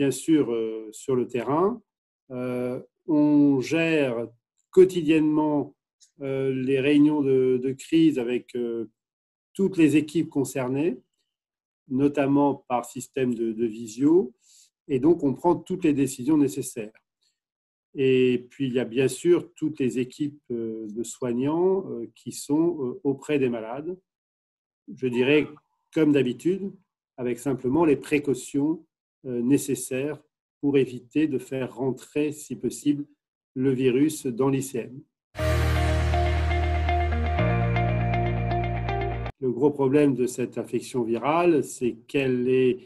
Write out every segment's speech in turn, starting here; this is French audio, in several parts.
bien sûr sur le terrain. On gère quotidiennement les réunions de crise avec toutes les équipes concernées, notamment par système de visio, et donc on prend toutes les décisions nécessaires. Et puis il y a bien sûr toutes les équipes de soignants qui sont auprès des malades, je dirais comme d'habitude, avec simplement les précautions nécessaires pour éviter de faire rentrer, si possible, le virus dans l'ICM. Le gros problème de cette infection virale, c'est qu'elle est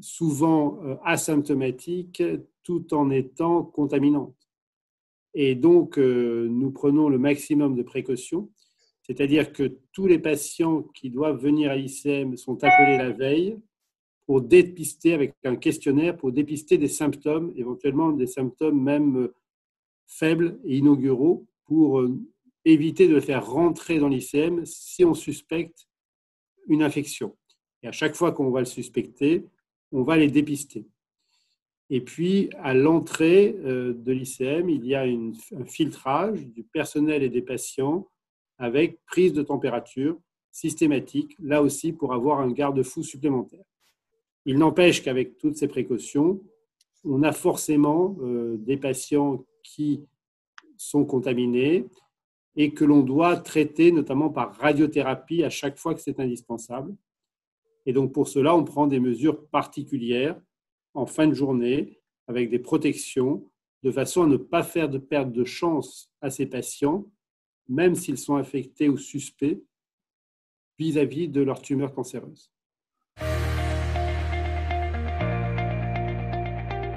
souvent asymptomatique tout en étant contaminante. Et donc, nous prenons le maximum de précautions, c'est-à-dire que tous les patients qui doivent venir à l'ICM sont appelés la veille pour dépister, avec un questionnaire, pour dépister des symptômes, éventuellement des symptômes même faibles et inauguraux, pour éviter de le faire rentrer dans l'ICM si on suspecte une infection. Et à chaque fois qu'on va le suspecter, on va les dépister. Et puis, à l'entrée de l'ICM, il y a un filtrage du personnel et des patients avec prise de température systématique, là aussi pour avoir un garde-fou supplémentaire. Il n'empêche qu'avec toutes ces précautions, on a forcément des patients qui sont contaminés et que l'on doit traiter notamment par radiothérapie à chaque fois que c'est indispensable. Et donc pour cela, on prend des mesures particulières en fin de journée avec des protections de façon à ne pas faire de perte de chance à ces patients, même s'ils sont infectés ou suspects vis-à-vis de leur tumeur cancéreuse.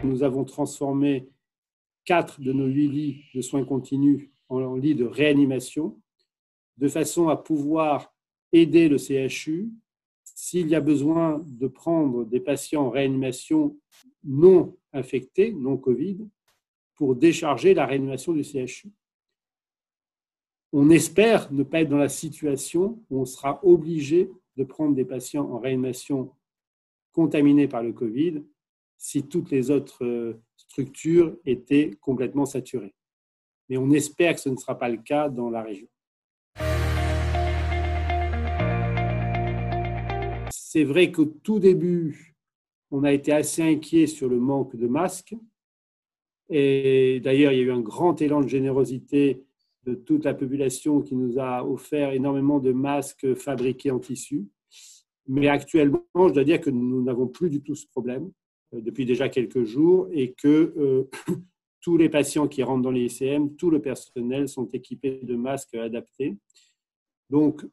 Nous avons transformé 4 de nos 8 lits de soins continus en lits de réanimation, de façon à pouvoir aider le CHU s'il y a besoin de prendre des patients en réanimation non infectés, non Covid, pour décharger la réanimation du CHU. On espère ne pas être dans la situation où on sera obligé de prendre des patients en réanimation contaminés par le Covid si toutes les autres structures étaient complètement saturées. Mais on espère que ce ne sera pas le cas dans la région. C'est vrai qu'au tout début, on a été assez inquiet sur le manque de masques. Et d'ailleurs, il y a eu un grand élan de générosité de toute la population qui nous a offert énormément de masques fabriqués en tissu. Mais actuellement, je dois dire que nous n'avons plus du tout ce problème depuis déjà quelques jours et que tous les patients qui rentrent dans les ICM, tout le personnel sont équipés de masques adaptés. Donc,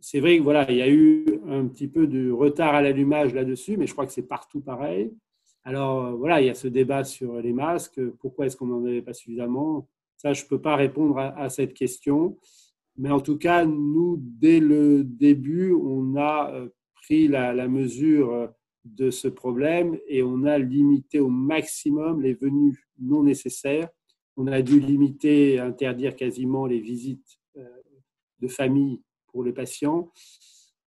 c'est vrai que voilà, il y a eu un petit peu de retard à l'allumage là-dessus, mais je crois que c'est partout pareil. Alors voilà, il y a ce débat sur les masques. Pourquoi est-ce qu'on n'en avait pas suffisamment? Ça, je ne peux pas répondre à cette question. Mais en tout cas, nous, dès le début, on a pris la mesure de ce problème et on a limité au maximum les venues non nécessaires. On a dû limiter, interdire quasiment les visites de famille pour les patients.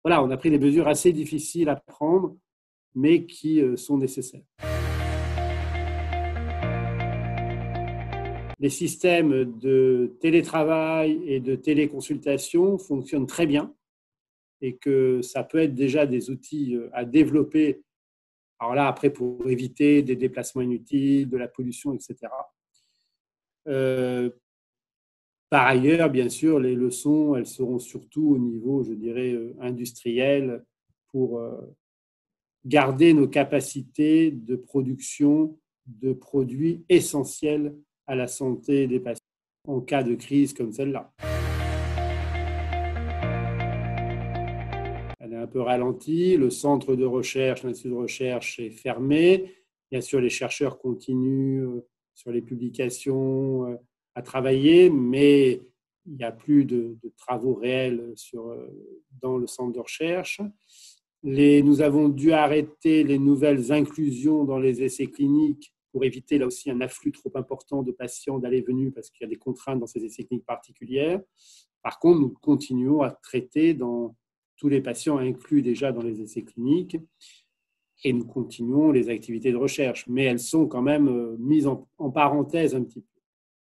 Voilà, on a pris des mesures assez difficiles à prendre, mais qui sont nécessaires. Les systèmes de télétravail et de téléconsultation fonctionnent très bien et que ça peut être déjà des outils à développer. Alors là, après, pour éviter des déplacements inutiles, de la pollution, etc. Par ailleurs, bien sûr, les leçons, elles seront surtout au niveau, je dirais, industriel pour garder nos capacités de production de produits essentiels à la santé des patients en cas de crise comme celle-là. Elle est un peu ralentie, le centre de recherche, l'institut de recherche est fermé. Bien sûr, les chercheurs continuent sur les publications à travailler, mais il n'y a plus de travaux réels dans le centre de recherche. Nous avons dû arrêter les nouvelles inclusions dans les essais cliniques pour éviter là aussi un afflux trop important de patients d'aller et venus parce qu'il y a des contraintes dans ces essais cliniques particulières. Par contre, nous continuons à traiter dans tous les patients inclus déjà dans les essais cliniques. Et nous continuons les activités de recherche, mais elles sont quand même mises en parenthèse un petit peu.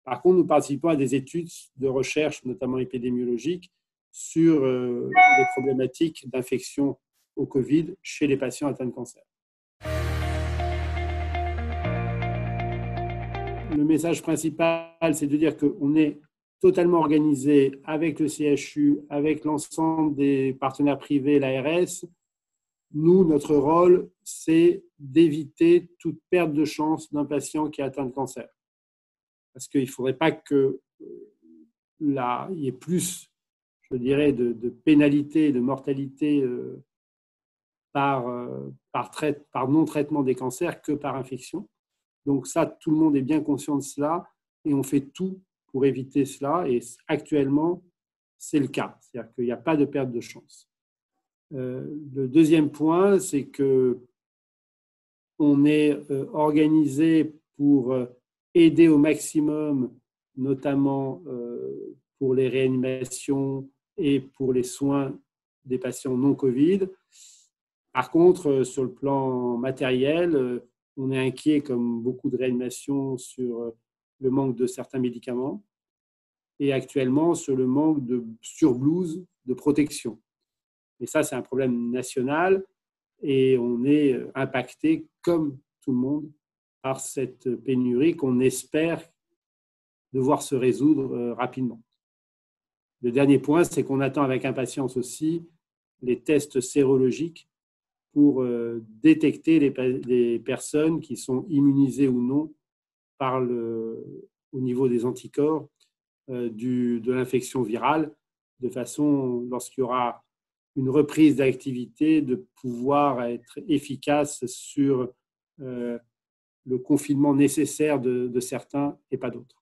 Par contre, nous participons à des études de recherche, notamment épidémiologiques, sur les problématiques d'infection au Covid chez les patients atteints de cancer. Le message principal, c'est de dire qu'on est totalement organisé avec le CHU, avec l'ensemble des partenaires privés, l'ARS. Nous, notre rôle, c'est d'éviter toute perte de chance d'un patient qui est atteint de cancer. Parce qu'il ne faudrait pas qu'il y ait plus, je dirais, de pénalité, de mortalité par non-traitement des cancers que par infection. Donc ça, tout le monde est bien conscient de cela et on fait tout pour éviter cela. Et actuellement, c'est le cas. C'est-à-dire qu'il n'y a pas de perte de chance. Le deuxième point, c'est qu'on est organisé pour aider au maximum, notamment pour les réanimations et pour les soins des patients non Covid. Par contre, sur le plan matériel, on est inquiet, comme beaucoup de réanimations, sur le manque de certains médicaments et actuellement sur le manque de surblouses de protection. Et ça, c'est un problème national et on est impacté, comme tout le monde, par cette pénurie qu'on espère devoir se résoudre rapidement. Le dernier point, c'est qu'on attend avec impatience aussi les tests sérologiques pour détecter les personnes qui sont immunisées ou non au niveau des anticorps de l'infection virale, de façon, lorsqu'il y aura une reprise d'activité, de pouvoir être efficace sur le confinement nécessaire de certains et pas d'autres.